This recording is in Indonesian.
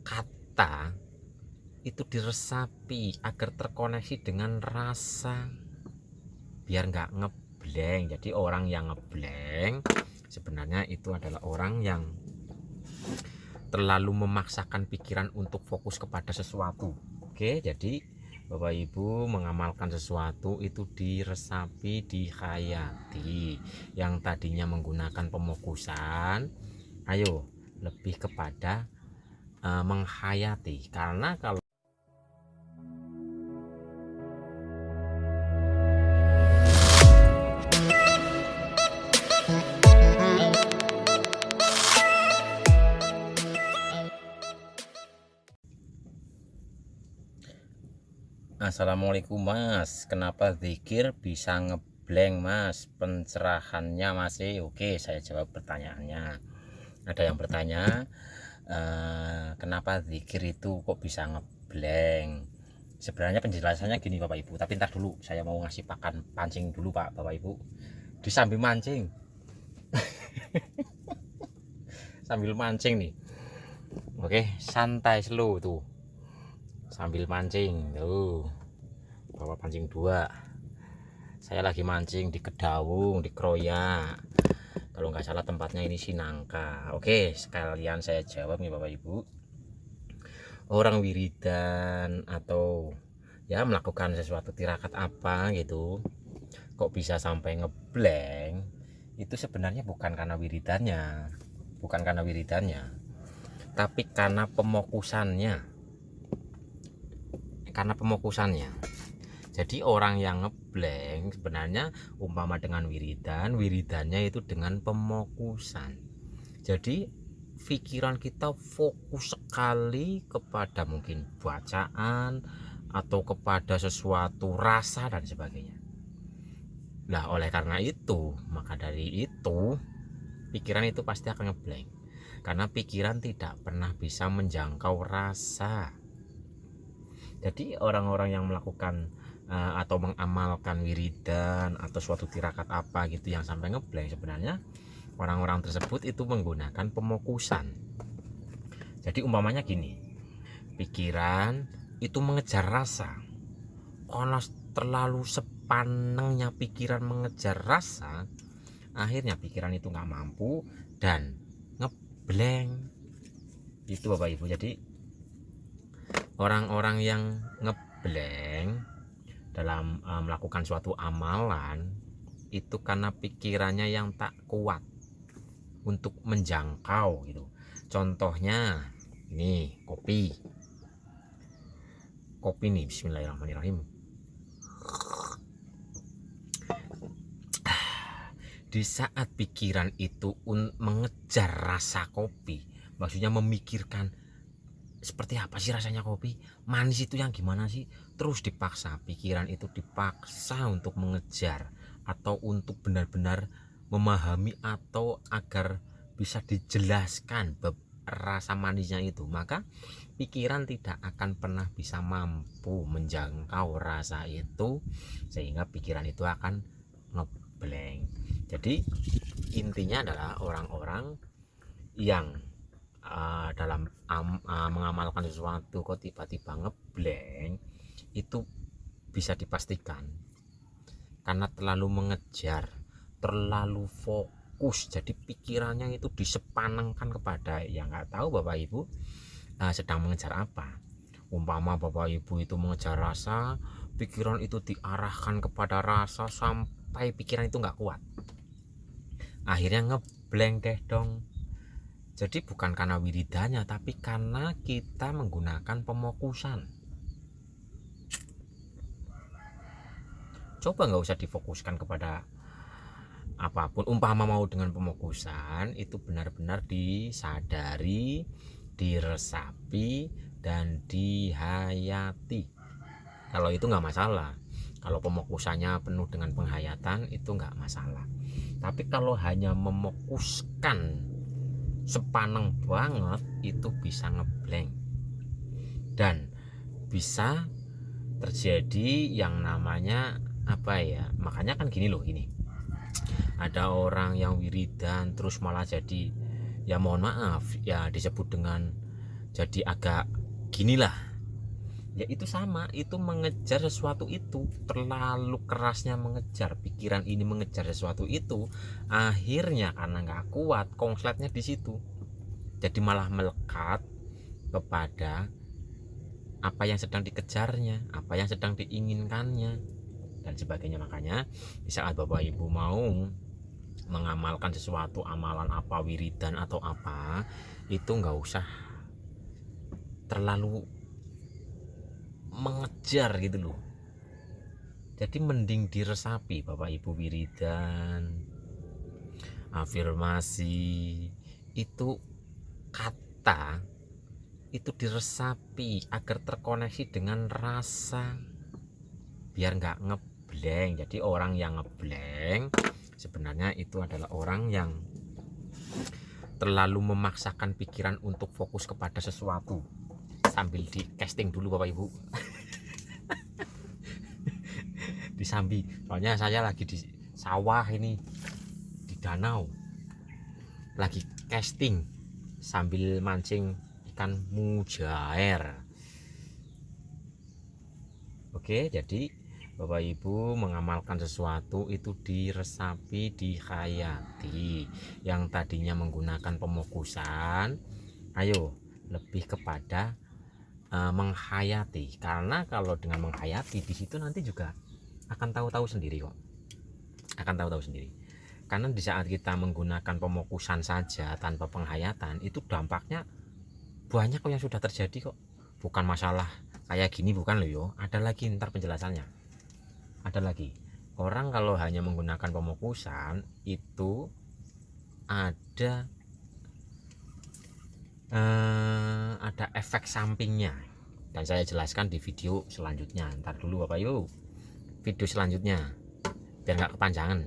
kata itu diresapi agar terkoneksi dengan rasa, biar nggak ngeblank. Jadi orang yang ngeblank sebenarnya itu adalah orang yang terlalu memaksakan pikiran untuk fokus kepada sesuatu. Oke, jadi Bapak Ibu mengamalkan sesuatu itu diresapi, dihayati. Yang tadinya menggunakan pemokusan, ayo lebih kepada menghayati. Karena kalau Assalamualaikum Mas, kenapa zikir bisa ngeblank Mas? Pencerahannya masih oke, saya jawab pertanyaannya. Ada yang bertanya, kenapa zikir itu kok bisa ngeblank? Sebenarnya penjelasannya gini Bapak Ibu, tapi ntar dulu saya mau ngasih pakan pancing dulu Pak Bapak Ibu. Disambil mancing, sambil mancing nih. Oke, santai slow tuh. Sambil mancing tuh, bawa pancing dua. Saya lagi mancing di Kedawung, di Kroya, kalau nggak salah tempatnya ini Sinangka. Oke, sekalian saya jawab nih Bapak Ibu. Orang wiridan atau ya melakukan sesuatu tirakat apa gitu, kok bisa sampai ngeblank, itu sebenarnya bukan karena wiridannya, tapi karena pemokusannya. Jadi orang yang ngeblank sebenarnya umpama dengan wiridannya itu dengan pemokusan. Jadi pikiran kita fokus sekali kepada mungkin bacaan atau kepada sesuatu rasa dan sebagainya. Nah, oleh karena itu, maka dari itu pikiran itu pasti akan ngeblank. Karena pikiran tidak pernah bisa menjangkau rasa. Jadi orang-orang yang melakukan atau mengamalkan wiridan atau suatu tirakat apa gitu yang sampai ngeblank, sebenarnya orang-orang tersebut itu menggunakan pemokusan. Jadi umpamanya gini, pikiran itu mengejar rasa. Kalau terlalu sepanengnya pikiran mengejar rasa, akhirnya pikiran itu nggak mampu dan ngeblank. Itu Bapak Ibu. Jadi orang-orang yang ngeblank dalam melakukan suatu amalan itu karena pikirannya yang tak kuat untuk menjangkau gitu. Contohnya ini kopi nih, bismillahirrahmanirrahim. Di saat pikiran itu mengejar rasa kopi, maksudnya memikirkan seperti apa sih rasanya kopi, manis itu yang gimana sih, terus dipaksa, pikiran itu dipaksa untuk mengejar atau untuk benar-benar memahami atau agar bisa dijelaskan rasa manisnya itu, maka pikiran tidak akan pernah bisa mampu menjangkau rasa itu, sehingga pikiran itu akan ngeblank. Jadi intinya adalah orang-orang yang dalam mengamalkan sesuatu kok tiba-tiba ngeblank, itu bisa dipastikan karena terlalu mengejar, terlalu fokus. Jadi pikirannya itu disepanengkan kepada yang nggak tahu Bapak Ibu sedang mengejar apa. Umpama Bapak Ibu itu mengejar rasa, pikiran itu diarahkan kepada rasa sampai pikiran itu nggak kuat, akhirnya ngeblank deh dong. Jadi bukan karena wiridannya, tapi karena kita menggunakan pemokusan. Coba nggak usah difokuskan kepada apapun. Umpama mau dengan pemokusan, itu benar-benar disadari, diresapi, dan dihayati. Kalau itu nggak masalah. Kalau pemokusannya penuh dengan penghayatan, itu nggak masalah. Tapi kalau hanya memokuskan sepaneng banget, itu bisa ngeblank dan bisa terjadi yang namanya apa ya, makanya kan gini loh, gini, ada orang yang wiridan terus malah jadi, ya mohon maaf ya, disebut dengan jadi agak ginilah. Ya itu sama, itu mengejar sesuatu itu, terlalu kerasnya mengejar, pikiran ini mengejar sesuatu itu, akhirnya karena nggak kuat konsletnya di situ, jadi malah melekat kepada apa yang sedang dikejarnya, apa yang sedang diinginkannya dan sebagainya. Makanya di saat Bapak Ibu mau mengamalkan sesuatu, amalan apa, wiridan atau apa, itu nggak usah terlalu mengejar gitu loh. Jadi mending diresapi Bapak Ibu, wiridan, afirmasi, itu kata itu diresapi agar terkoneksi dengan rasa, biar nggak ngeblank. Jadi orang yang ngeblank sebenarnya itu adalah orang yang terlalu memaksakan pikiran untuk fokus kepada sesuatu. Sambil di casting dulu Bapak Ibu. Disambi, soalnya saya lagi di sawah ini, di danau, lagi casting sambil mancing ikan mujair. Oke, jadi Bapak Ibu mengamalkan sesuatu itu diresapi, dihayati. Yang tadinya menggunakan pemokusan, ayo lebih kepada menghayati. Karena kalau dengan menghayati di situ nanti juga akan tahu-tahu sendiri kok. Akan tahu-tahu sendiri. Karena di saat kita menggunakan pemokusan saja tanpa penghayatan, itu dampaknya banyak kok yang sudah terjadi kok. Bukan masalah kayak gini, bukan loh yo. Ada lagi ntar penjelasannya. Ada lagi. Orang kalau hanya menggunakan pemokusan itu ada efek sampingnya. Dan saya jelaskan di video selanjutnya. Ntar dulu Bapak Ibu, video selanjutnya biar nggak kepanjangan.